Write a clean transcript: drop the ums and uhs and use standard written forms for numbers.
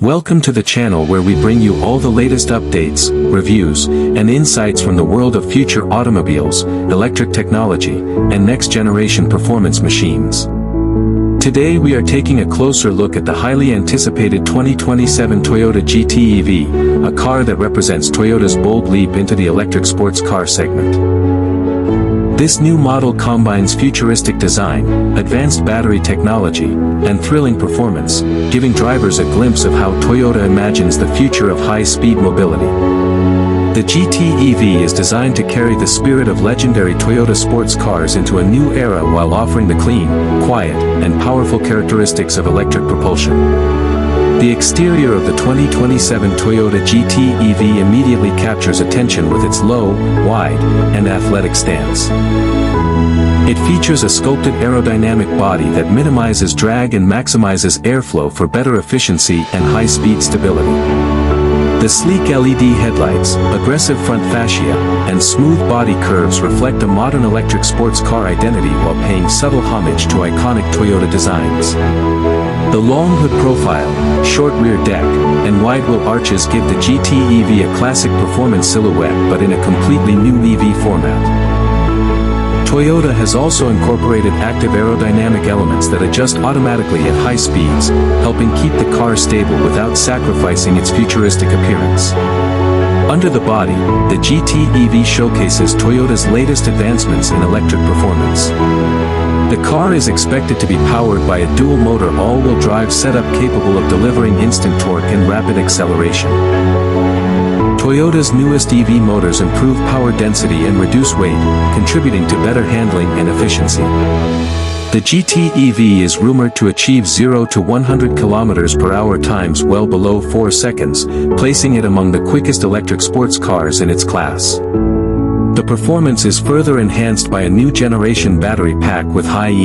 Welcome to the channel where we bring you all the latest updates, reviews, and insights from the world of future automobiles, electric technology, and next-generation performance machines. Today we are taking a closer look at the highly anticipated 2027 Toyota GT EV, a car that represents Toyota's bold leap into the electric sports car segment. This new model combines futuristic design, advanced battery technology, and thrilling performance, giving drivers a glimpse of how Toyota imagines the future of high-speed mobility. The GT EV is designed to carry the spirit of legendary Toyota sports cars into a new era while offering the clean, quiet, and powerful characteristics of electric propulsion. The exterior of the 2027 Toyota GT EV immediately captures attention with its low, wide, and athletic stance. It features a sculpted aerodynamic body that minimizes drag and maximizes airflow for better efficiency and high-speed stability. The sleek LED headlights, aggressive front fascia, and smooth body curves reflect a modern electric sports car identity while paying subtle homage to iconic Toyota designs. The long hood profile, short rear deck, and wide wheel arches give the GT EV a classic performance silhouette but in a completely new EV format. Toyota has also incorporated active aerodynamic elements that adjust automatically at high speeds, helping keep the car stable without sacrificing its futuristic appearance. Under the body, the GT EV showcases Toyota's latest advancements in electric performance. The car is expected to be powered by a dual-motor all-wheel drive setup capable of delivering instant torque and rapid acceleration. Toyota's newest EV motors improve power density and reduce weight, contributing to better handling and efficiency. The GT EV is rumored to achieve 0 to 100 km/h times well below 4 seconds, placing it among the quickest electric sports cars in its class. The performance is further enhanced by a new generation battery pack with high